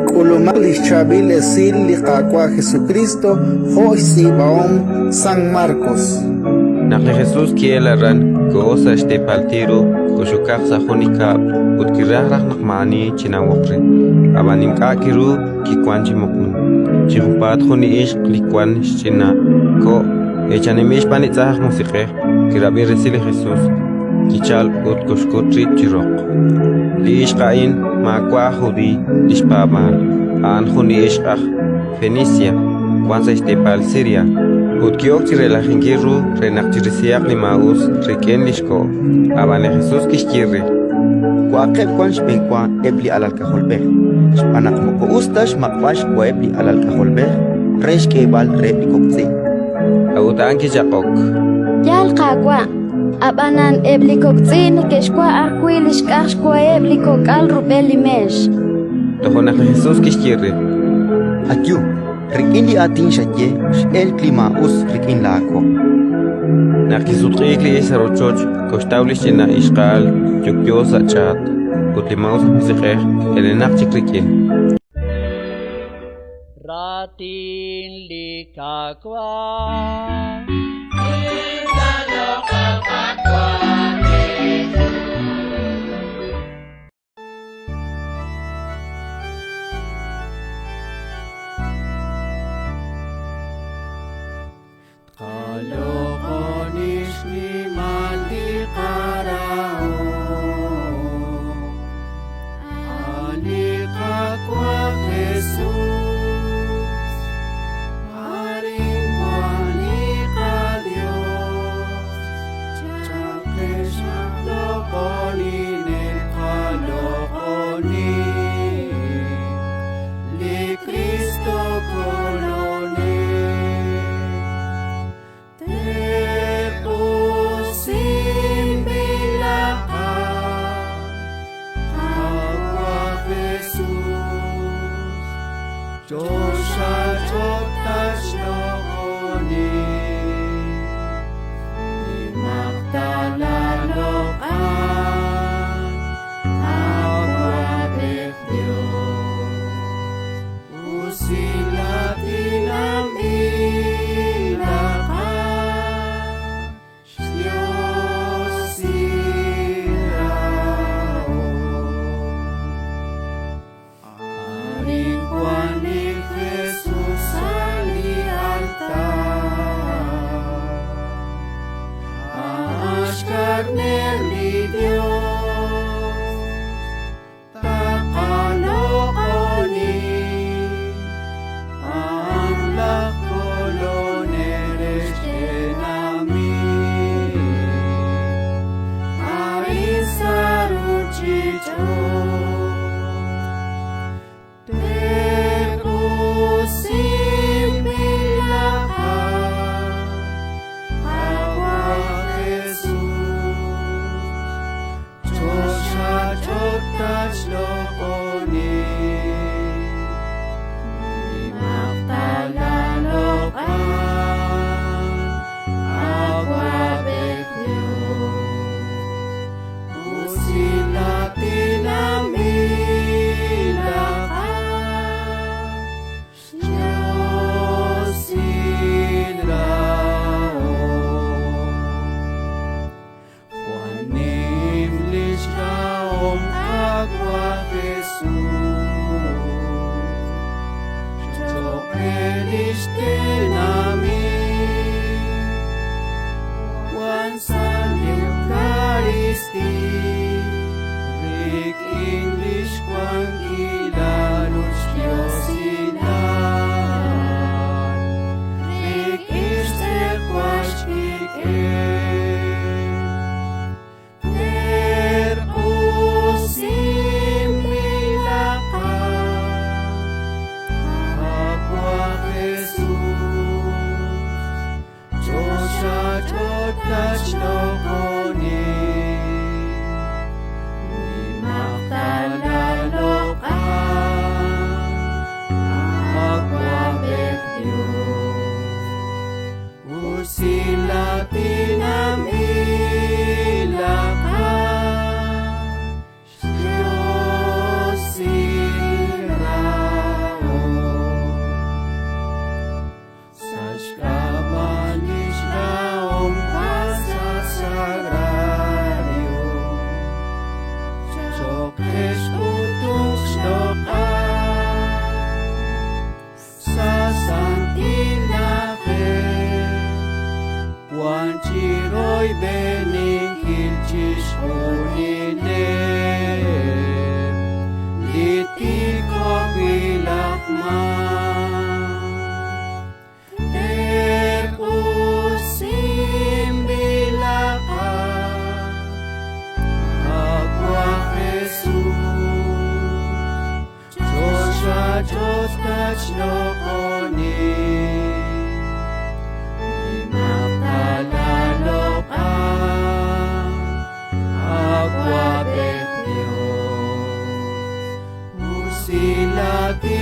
Kulumak Chabil Esil Liqaqua Jesucristo Joisi Baom San Marcos. Nakli Jesús kielaran goza este paltiro koshukak sa hunikab utkirahrak nakmani chinawokre abanim kakiru kikwanchi moknu chihupat huni ish klikwan china ko echanemish panitzah musike kirabi resili Jesús kichal utkoshkutri chirok liish qain makwa judi lishpaban an huni ish Fenicia kwanza este pal Siria Utkiok tirela jingiru renaktirisiak ni maus reken lishko abane Jesús kishkirri Kuakeb kwansh benkwa ebli alal kaholbe Spanak moko ustash makwash kwa ebli alal kaholbe Resh kebal rebi kopse Auta anki jakok Yal qaqwa abanan ebli kopse keshkwa akwi lishkash kwa ebli kokal rubeli mesh Tohona Jesús kishkirri Atyu Rikin di ating shadye el klima us rikin lako Nakisutqikli isarochoch kostaulish china ishqal yukyosa chat utlimaus musiqeh elenak chikrikin Ratin likakwa ni mapalalo ka agwa betyo usilati